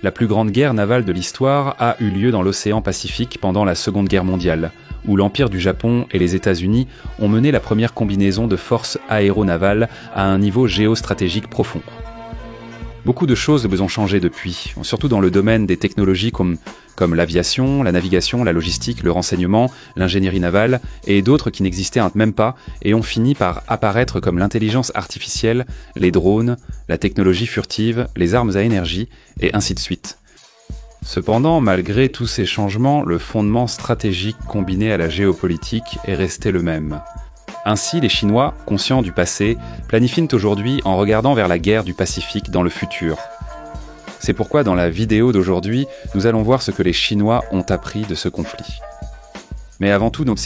La plus grande guerre navale de l'histoire a eu lieu dans l'océan Pacifique pendant la Seconde Guerre mondiale, où l'Empire du Japon et les États-Unis ont mené la première combinaison de forces aéronavales à un niveau géostratégique profond. Beaucoup de choses ont changé depuis, surtout dans le domaine des technologies comme l'aviation, la navigation, la logistique, le renseignement, l'ingénierie navale et d'autres qui n'existaient même pas et ont fini par apparaître comme l'intelligence artificielle, les drones, la technologie furtive, les armes à énergie et ainsi de suite. Cependant, malgré tous ces changements, le fondement stratégique combiné à la géopolitique est resté le même. Ainsi, les Chinois, conscients du passé, planifient aujourd'hui en regardant vers la guerre du Pacifique dans le futur. C'est pourquoi dans la vidéo d'aujourd'hui, nous allons voir ce que les Chinois ont appris de ce conflit. Mais avant tout, donc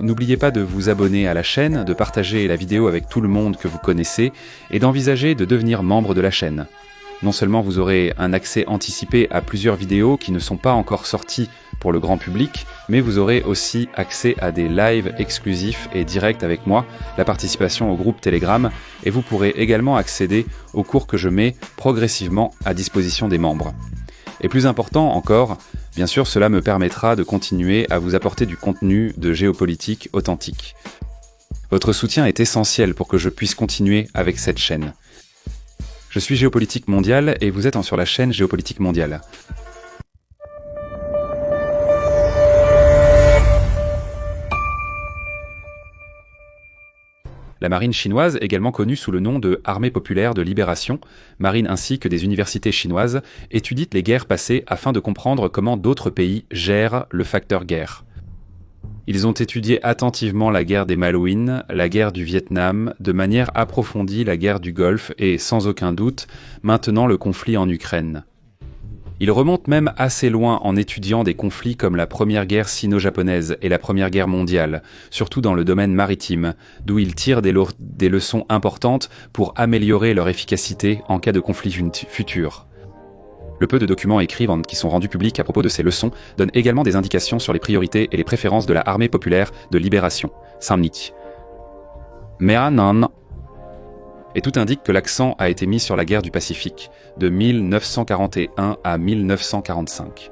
n'oubliez pas de vous abonner à la chaîne, de partager la vidéo avec tout le monde que vous connaissez et d'envisager de devenir membre de la chaîne. Non seulement vous aurez un accès anticipé à plusieurs vidéos qui ne sont pas encore sorties pour le grand public, mais vous aurez aussi accès à des lives exclusifs et directs avec moi, la participation au groupe Telegram, et vous pourrez également accéder aux cours que je mets progressivement à disposition des membres. Et plus important encore, bien sûr, cela me permettra de continuer à vous apporter du contenu de géopolitique authentique. Votre soutien est essentiel pour que je puisse continuer avec cette chaîne. Je suis Géopolitique Mondiale et vous êtes sur la chaîne Géopolitique Mondiale. La marine chinoise, également connue sous le nom de Armée populaire de libération, marine ainsi que des universités chinoises, étudient les guerres passées afin de comprendre comment d'autres pays gèrent le facteur guerre. Ils ont étudié attentivement la guerre des Malouines, la guerre du Vietnam, de manière approfondie la guerre du Golfe et, sans aucun doute, maintenant le conflit en Ukraine. Ils remontent même assez loin en étudiant des conflits comme la première guerre sino-japonaise et la première guerre mondiale, surtout dans le domaine maritime, d'où ils tirent des leçons importantes pour améliorer leur efficacité en cas de conflit futur. Le peu de documents écrits qui sont rendus publics à propos de ces leçons donnent également des indications sur les priorités et les préférences de la Armée populaire de libération, Samnik. Et tout indique que l'accent a été mis sur la guerre du Pacifique, de 1941 à 1945.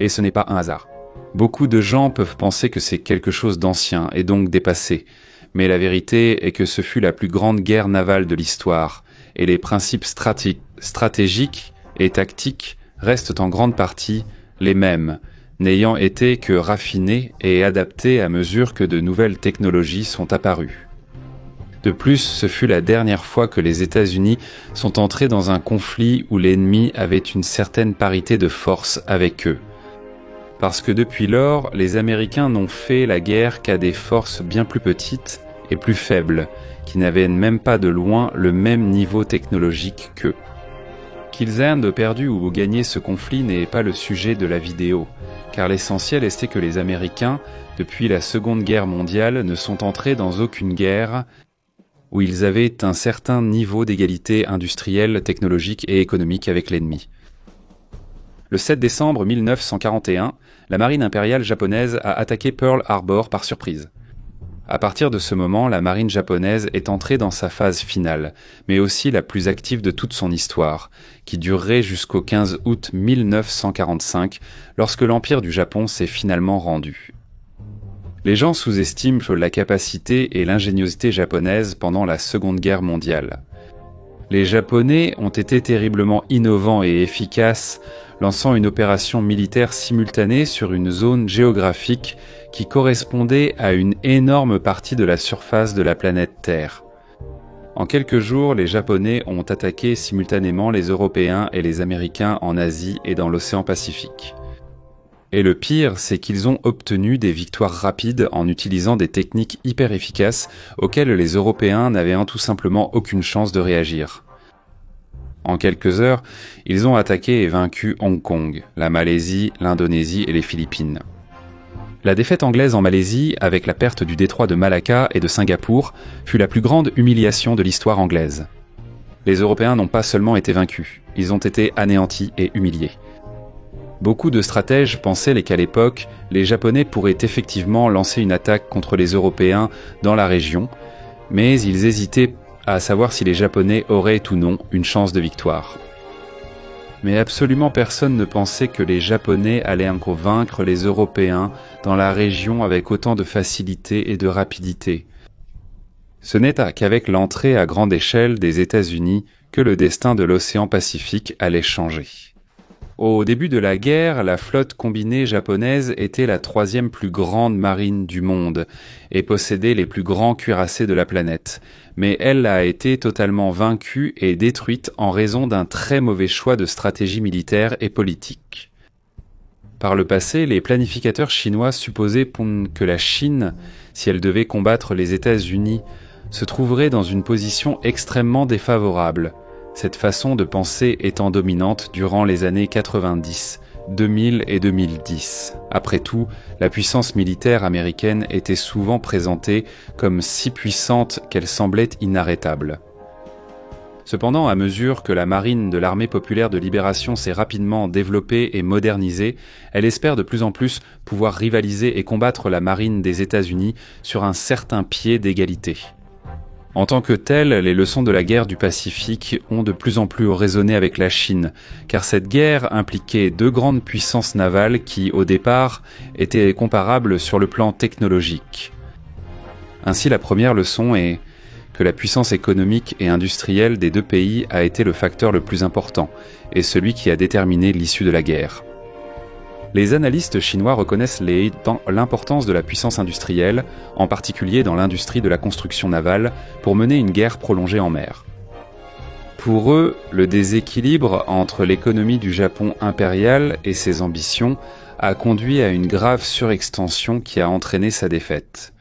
Et ce n'est pas un hasard. Beaucoup de gens peuvent penser que c'est quelque chose d'ancien et donc dépassé, mais la vérité est que ce fut la plus grande guerre navale de l'histoire, et les principes stratégiques et tactiques restent en grande partie les mêmes, n'ayant été que raffinés et adaptés à mesure que de nouvelles technologies sont apparues. De plus, ce fut la dernière fois que les États-Unis sont entrés dans un conflit où l'ennemi avait une certaine parité de force avec eux. Parce que depuis lors, les Américains n'ont fait la guerre qu'à des forces bien plus petites et plus faibles, qui n'avaient même pas de loin le même niveau technologique qu'eux. Qu'ils aient perdu ou gagné ce conflit n'est pas le sujet de la vidéo, car l'essentiel est que les Américains, depuis la Seconde Guerre mondiale, ne sont entrés dans aucune guerre où ils avaient un certain niveau d'égalité industrielle, technologique et économique avec l'ennemi. Le 7 décembre 1941, la marine impériale japonaise a attaqué Pearl Harbor par surprise. À partir de ce moment, la marine japonaise est entrée dans sa phase finale, mais aussi la plus active de toute son histoire, qui durerait jusqu'au 15 août 1945, lorsque l'Empire du Japon s'est finalement rendu. Les gens sous-estiment la capacité et l'ingéniosité japonaise pendant la Seconde Guerre mondiale. Les Japonais ont été terriblement innovants et efficaces, lançant une opération militaire simultanée sur une zone géographique qui correspondait à une énorme partie de la surface de la planète Terre. En quelques jours, les Japonais ont attaqué simultanément les Européens et les Américains en Asie et dans l'océan Pacifique. Et le pire, c'est qu'ils ont obtenu des victoires rapides en utilisant des techniques hyper efficaces auxquelles les Européens n'avaient tout simplement aucune chance de réagir. En quelques heures, ils ont attaqué et vaincu Hong Kong, la Malaisie, l'Indonésie et les Philippines. La défaite anglaise en Malaisie, avec la perte du détroit de Malacca et de Singapour, fut la plus grande humiliation de l'histoire anglaise. Les Européens n'ont pas seulement été vaincus, ils ont été anéantis et humiliés. Beaucoup de stratèges pensaient qu'à l'époque, les Japonais pourraient effectivement lancer une attaque contre les Européens dans la région, mais ils hésitaient à savoir si les Japonais auraient ou non une chance de victoire. Mais absolument personne ne pensait que les Japonais allaient encore vaincre les Européens dans la région avec autant de facilité et de rapidité. Ce n'est qu'avec l'entrée à grande échelle des États-Unis que le destin de l'océan Pacifique allait changer. Au début de la guerre, la flotte combinée japonaise était la 3e plus grande marine du monde et possédait les plus grands cuirassés de la planète. Mais elle a été totalement vaincue et détruite en raison d'un très mauvais choix de stratégie militaire et politique. Par le passé, les planificateurs chinois supposaient que la Chine, si elle devait combattre les États-Unis, se trouverait dans une position extrêmement défavorable, cette façon de penser étant dominante durant les années 90, 2000 et 2010. Après tout, la puissance militaire américaine était souvent présentée comme si puissante qu'elle semblait inarrêtable. Cependant, à mesure que la marine de l'Armée populaire de libération s'est rapidement développée et modernisée, elle espère de plus en plus pouvoir rivaliser et combattre la marine des États-Unis sur un certain pied d'égalité. En tant que telles, les leçons de la guerre du Pacifique ont de plus en plus résonné avec la Chine, car cette guerre impliquait 2 grandes puissances navales qui, au départ, étaient comparables sur le plan technologique. Ainsi, la première leçon est que la puissance économique et industrielle des 2 pays a été le facteur le plus important, et celui qui a déterminé l'issue de la guerre. Les analystes chinois reconnaissent l'importance de la puissance industrielle, en particulier dans l'industrie de la construction navale, pour mener une guerre prolongée en mer. Pour eux, le déséquilibre entre l'économie du Japon impérial et ses ambitions a conduit à une grave surextension qui a entraîné sa défaite.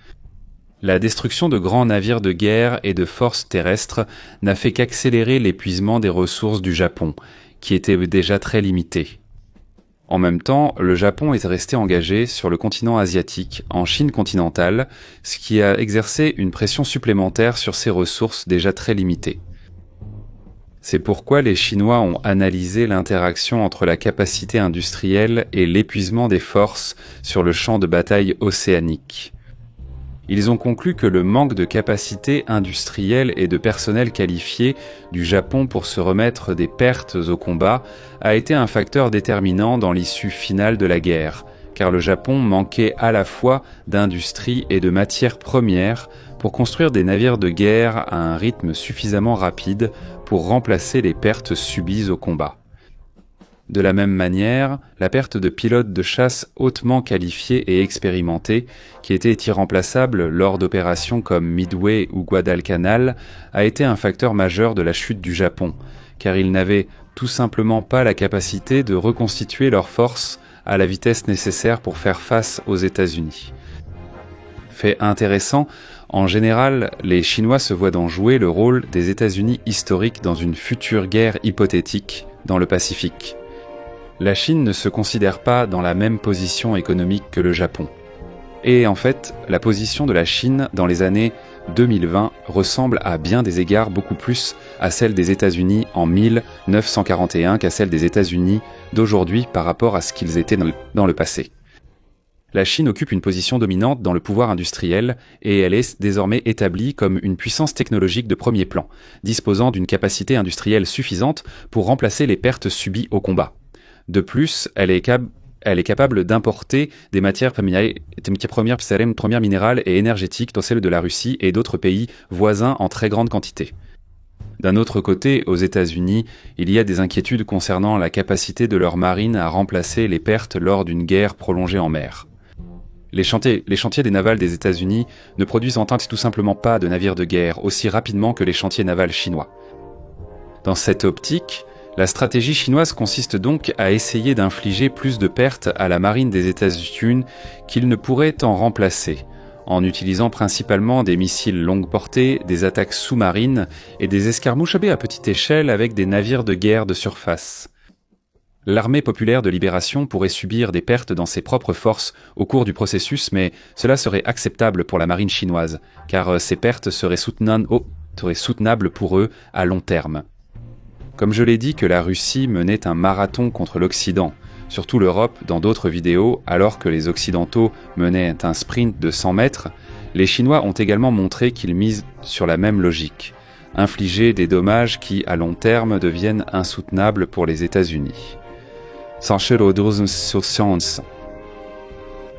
La destruction de grands navires de guerre et de forces terrestres n'a fait qu'accélérer l'épuisement des ressources du Japon, qui était déjà très limité. En même temps, le Japon est resté engagé sur le continent asiatique, en Chine continentale, ce qui a exercé une pression supplémentaire sur ses ressources déjà très limitées. C'est pourquoi les Chinois ont analysé l'interaction entre la capacité industrielle et l'épuisement des forces sur le champ de bataille océanique. Ils ont conclu que le manque de capacité industrielle et de personnel qualifié du Japon pour se remettre des pertes au combat a été un facteur déterminant dans l'issue finale de la guerre, car le Japon manquait à la fois d'industrie et de matières premières pour construire des navires de guerre à un rythme suffisamment rapide pour remplacer les pertes subies au combat. De la même manière, la perte de pilotes de chasse hautement qualifiés et expérimentés, qui étaient irremplaçables lors d'opérations comme Midway ou Guadalcanal, a été un facteur majeur de la chute du Japon, car ils n'avaient tout simplement pas la capacité de reconstituer leurs forces à la vitesse nécessaire pour faire face aux États-Unis. Fait intéressant, en général, les Chinois se voient jouer le rôle des États-Unis historiques dans une future guerre hypothétique dans le Pacifique. La Chine ne se considère pas dans la même position économique que le Japon. Et en fait, la position de la Chine dans les années 2020 ressemble à bien des égards beaucoup plus à celle des États-Unis en 1941 qu'à celle des États-Unis d'aujourd'hui par rapport à ce qu'ils étaient dans le passé. La Chine occupe une position dominante dans le pouvoir industriel et elle est désormais établie comme une puissance technologique de premier plan, disposant d'une capacité industrielle suffisante pour remplacer les pertes subies au combat. De plus, elle est capable d'importer des matières premières minérales et énergétiques, dont celles de la Russie et d'autres pays voisins en très grande quantité. D'un autre côté, aux États-Unis, il y a des inquiétudes concernant la capacité de leur marine à remplacer les pertes lors d'une guerre prolongée en mer. Les chantiers des navals des États-Unis ne produisent en tout simplement pas de navires de guerre aussi rapidement que les chantiers navals chinois. Dans cette optique, la stratégie chinoise consiste donc à essayer d'infliger plus de pertes à la marine des États-Unis qu'ils ne pourraient en remplacer, en utilisant principalement des missiles longue portée, des attaques sous-marines et des escarmouches à petite échelle avec des navires de guerre de surface. L'armée populaire de libération pourrait subir des pertes dans ses propres forces au cours du processus, mais cela serait acceptable pour la marine chinoise, car ces pertes seraient soutenables pour eux à long terme. Comme je l'ai dit que la Russie menait un marathon contre l'Occident, surtout l'Europe dans d'autres vidéos, alors que les Occidentaux menaient un sprint de 100 mètres, les Chinois ont également montré qu'ils misent sur la même logique. infliger des dommages qui, à long terme, deviennent insoutenables pour les États-Unis.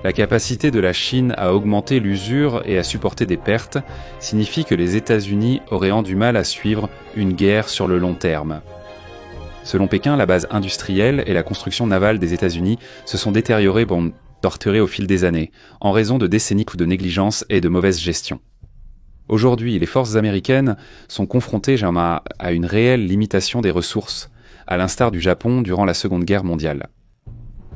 La capacité de la Chine à augmenter l'usure et à supporter des pertes signifie que les États-Unis auraient du mal à suivre une guerre sur le long terme. Selon Pékin, la base industrielle et la construction navale des États-Unis se sont détériorées au fil des années, en raison de décennies de négligence et de mauvaise gestion. Aujourd'hui, les forces américaines sont confrontées à une réelle limitation des ressources, à l'instar du Japon durant la Seconde Guerre mondiale.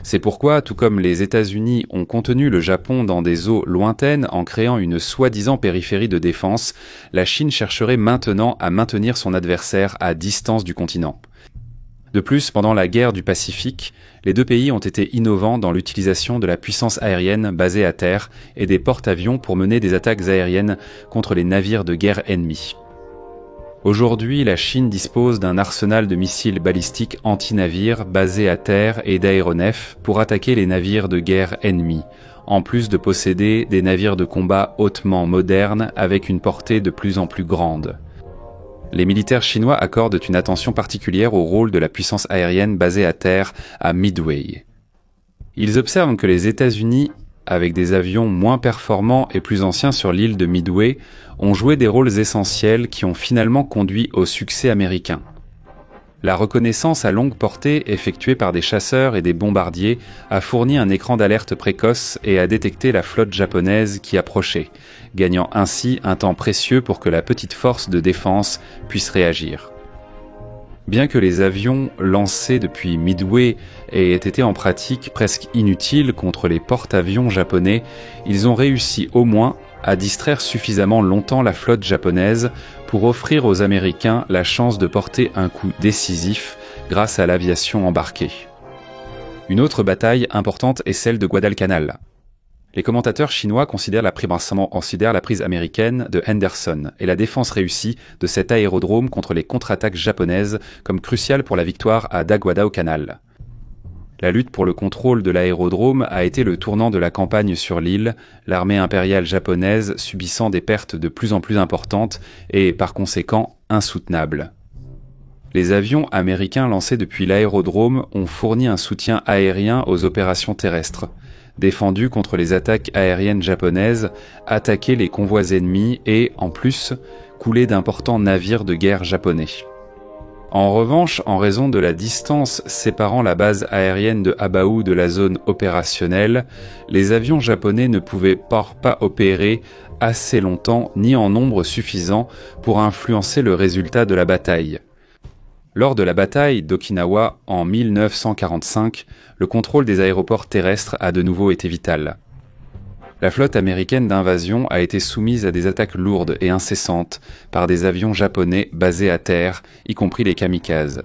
C'est pourquoi, tout comme les États-Unis ont contenu le Japon dans des eaux lointaines en créant une soi-disant périphérie de défense, la Chine chercherait maintenant à maintenir son adversaire à distance du continent. De plus, pendant la guerre du Pacifique, les deux pays ont été innovants dans l'utilisation de la puissance aérienne basée à terre et des porte-avions pour mener des attaques aériennes contre les navires de guerre ennemis. Aujourd'hui, la Chine dispose d'un arsenal de missiles balistiques anti-navires basés à terre et d'aéronefs pour attaquer les navires de guerre ennemis, en plus de posséder des navires de combat hautement modernes avec une portée de plus en plus grande. Les militaires chinois accordent une attention particulière au rôle de la puissance aérienne basée à terre à Midway. Ils observent que les États-Unis, avec des avions moins performants et plus anciens sur l'île de Midway, ont joué des rôles essentiels qui ont finalement conduit au succès américain. La reconnaissance à longue portée effectuée par des chasseurs et des bombardiers a fourni un écran d'alerte précoce et a détecté la flotte japonaise qui approchait, gagnant ainsi un temps précieux pour que la petite force de défense puisse réagir. Bien que les avions lancés depuis Midway aient été en pratique presque inutiles contre les porte-avions japonais, ils ont réussi au moins à distraire suffisamment longtemps la flotte japonaise pour offrir aux Américains la chance de porter un coup décisif grâce à l'aviation embarquée. Une autre bataille importante est celle de Guadalcanal. Les commentateurs chinois considèrent la prise américaine de Henderson et la défense réussie de cet aérodrome contre les contre-attaques japonaises comme cruciale pour la victoire à Guadalcanal. La lutte pour le contrôle de l'aérodrome a été le tournant de la campagne sur l'île, l'armée impériale japonaise subissant des pertes de plus en plus importantes et, par conséquent, insoutenables. Les avions américains lancés depuis l'aérodrome ont fourni un soutien aérien aux opérations terrestres, défendu contre les attaques aériennes japonaises, attaqué les convois ennemis et, en plus, coulé d'importants navires de guerre japonais. En revanche, en raison de la distance séparant la base aérienne de Habao de la zone opérationnelle, les avions japonais ne pouvaient pas opérer assez longtemps ni en nombre suffisant pour influencer le résultat de la bataille. Lors de la bataille d'Okinawa en 1945, le contrôle des aéroports terrestres a de nouveau été vital. La flotte américaine d'invasion a été soumise à des attaques lourdes et incessantes par des avions japonais basés à terre, y compris les kamikazes.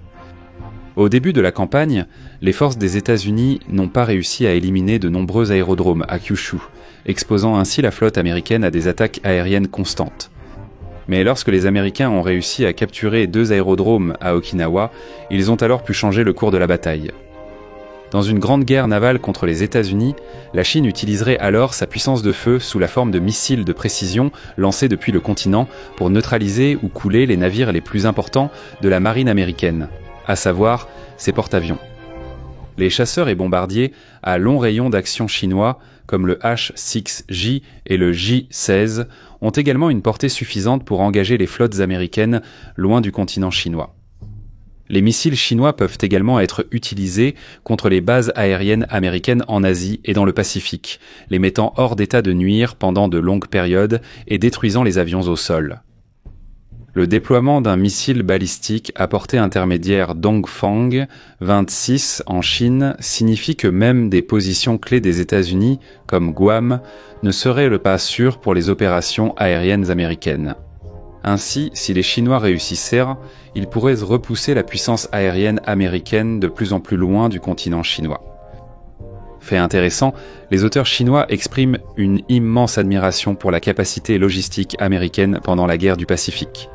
Au début de la campagne, les forces des États-Unis n'ont pas réussi à éliminer de nombreux aérodromes à Kyushu, exposant ainsi la flotte américaine à des attaques aériennes constantes. Mais lorsque les Américains ont réussi à capturer 2 aérodromes à Okinawa, ils ont alors pu changer le cours de la bataille. Dans une grande guerre navale contre les États-Unis, la Chine utiliserait alors sa puissance de feu sous la forme de missiles de précision lancés depuis le continent pour neutraliser ou couler les navires les plus importants de la marine américaine, à savoir ses porte-avions. Les chasseurs et bombardiers à long rayon d'action chinois, comme le H-6J et le J-16, ont également une portée suffisante pour engager les flottes américaines loin du continent chinois. Les missiles chinois peuvent également être utilisés contre les bases aériennes américaines en Asie et dans le Pacifique, les mettant hors d'état de nuire pendant de longues périodes et détruisant les avions au sol. Le déploiement d'un missile balistique à portée intermédiaire Dongfang 26 en Chine signifie que même des positions clés des États-Unis, comme Guam, ne seraient pas sûres pour les opérations aériennes américaines. Ainsi, si les Chinois réussissaient, ils pourraient repousser la puissance aérienne américaine de plus en plus loin du continent chinois. Fait intéressant, les auteurs chinois expriment une immense admiration pour la capacité logistique américaine pendant la guerre du Pacifique.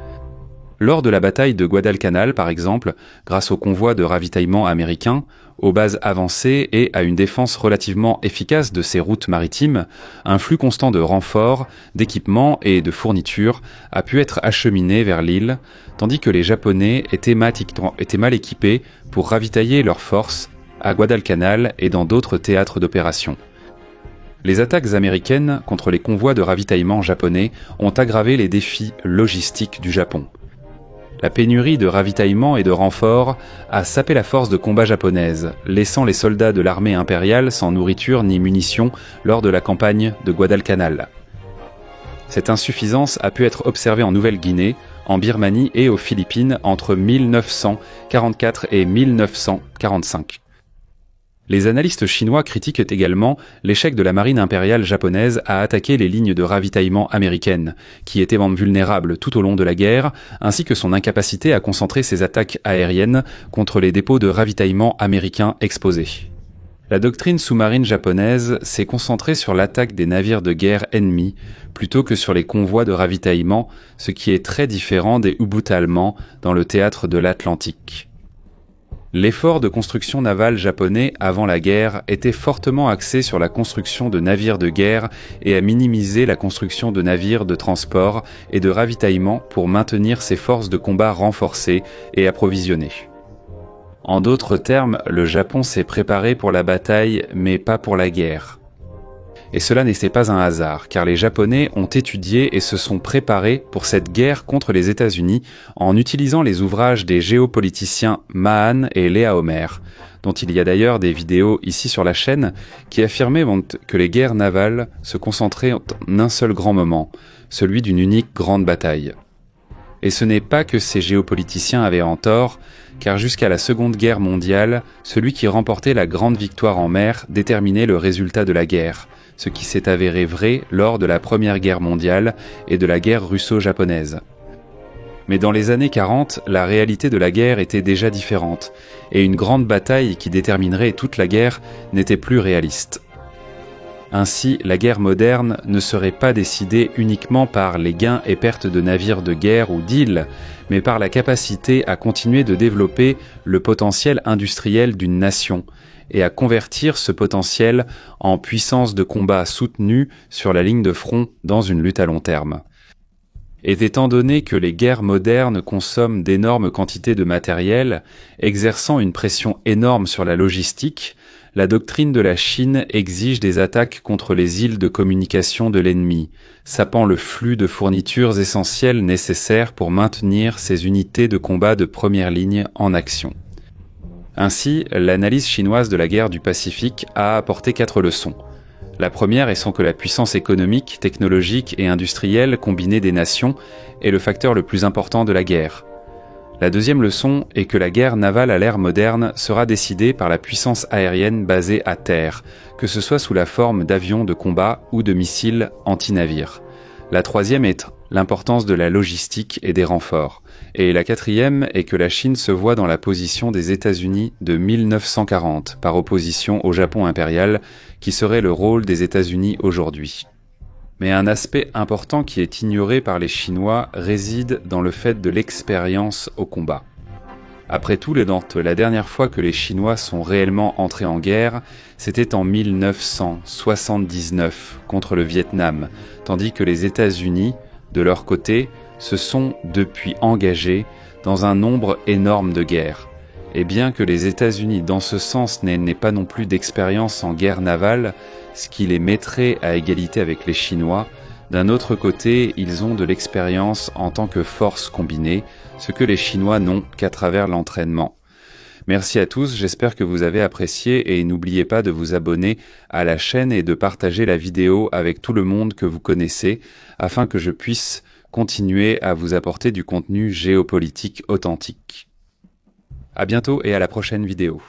Lors de la bataille de Guadalcanal, par exemple, grâce aux convois de ravitaillement américains, aux bases avancées et à une défense relativement efficace de ces routes maritimes, un flux constant de renforts, d'équipements et de fournitures a pu être acheminé vers l'île, tandis que les Japonais étaient mal équipés pour ravitailler leurs forces à Guadalcanal et dans d'autres théâtres d'opération. Les attaques américaines contre les convois de ravitaillement japonais ont aggravé les défis logistiques du Japon. La pénurie de ravitaillement et de renforts a sapé la force de combat japonaise, laissant les soldats de l'armée impériale sans nourriture ni munitions lors de la campagne de Guadalcanal. Cette insuffisance a pu être observée en Nouvelle-Guinée, en Birmanie et aux Philippines entre 1944 et 1945. Les analystes chinois critiquent également l'échec de la marine impériale japonaise à attaquer les lignes de ravitaillement américaines, qui étaient vulnérables tout au long de la guerre, ainsi que son incapacité à concentrer ses attaques aériennes contre les dépôts de ravitaillement américains exposés. La doctrine sous-marine japonaise s'est concentrée sur l'attaque des navires de guerre ennemis, plutôt que sur les convois de ravitaillement, ce qui est très différent des U-boots allemands dans le théâtre de l'Atlantique. L'effort de construction navale japonais avant la guerre était fortement axé sur la construction de navires de guerre et à minimiser la construction de navires de transport et de ravitaillement pour maintenir ses forces de combat renforcées et approvisionnées. En d'autres termes, le Japon s'est préparé pour la bataille, mais pas pour la guerre. Et cela n'était pas un hasard, car les Japonais ont étudié et se sont préparés pour cette guerre contre les États-Unis en utilisant les ouvrages des géopoliticiens Mahan et Léa Homer, dont il y a d'ailleurs des vidéos ici sur la chaîne, qui affirmaient que les guerres navales se concentraient en un seul grand moment, celui d'une unique grande bataille. Et ce n'est pas que ces géopoliticiens avaient en tort, car jusqu'à la Seconde Guerre mondiale, celui qui remportait la grande victoire en mer déterminait le résultat de la guerre, ce qui s'est avéré vrai lors de la Première Guerre mondiale et de la guerre russo-japonaise. Mais dans les années 40, la réalité de la guerre était déjà différente, et une grande bataille qui déterminerait toute la guerre n'était plus réaliste. Ainsi, la guerre moderne ne serait pas décidée uniquement par les gains et pertes de navires de guerre ou d'îles, mais par la capacité à continuer de développer le potentiel industriel d'une nation, et à convertir ce potentiel en puissance de combat soutenue sur la ligne de front dans une lutte à long terme. Et étant donné que les guerres modernes consomment d'énormes quantités de matériel, exerçant une pression énorme sur la logistique, la doctrine de la Chine exige des attaques contre les îles de communication de l'ennemi, sapant le flux de fournitures essentielles nécessaires pour maintenir ces unités de combat de première ligne en action. Ainsi, l'analyse chinoise de la guerre du Pacifique a apporté 4 leçons. La première étant que la puissance économique, technologique et industrielle combinée des nations est le facteur le plus important de la guerre. La deuxième leçon est que la guerre navale à l'ère moderne sera décidée par la puissance aérienne basée à terre, que ce soit sous la forme d'avions de combat ou de missiles anti-navires. La troisième est l'importance de la logistique et des renforts. Et la quatrième est que la Chine se voit dans la position des États-Unis de 1940, par opposition au Japon impérial, qui serait le rôle des États-Unis aujourd'hui. Mais un aspect important qui est ignoré par les Chinois réside dans le fait de l'expérience au combat. Après tout, la dernière fois que les Chinois sont réellement entrés en guerre, c'était en 1979 contre le Vietnam, tandis que les États-Unis, de leur côté, se sont depuis engagés dans un nombre énorme de guerres. Et bien que les États-Unis, dans ce sens, n'aient pas non plus d'expérience en guerre navale, ce qui les mettrait à égalité avec les Chinois, d'un autre côté, ils ont de l'expérience en tant que force combinée, ce que les Chinois n'ont qu'à travers l'entraînement. Merci à tous, j'espère que vous avez apprécié et n'oubliez pas de vous abonner à la chaîne et de partager la vidéo avec tout le monde que vous connaissez afin que je puisse continuer à vous apporter du contenu géopolitique authentique. À bientôt et à la prochaine vidéo.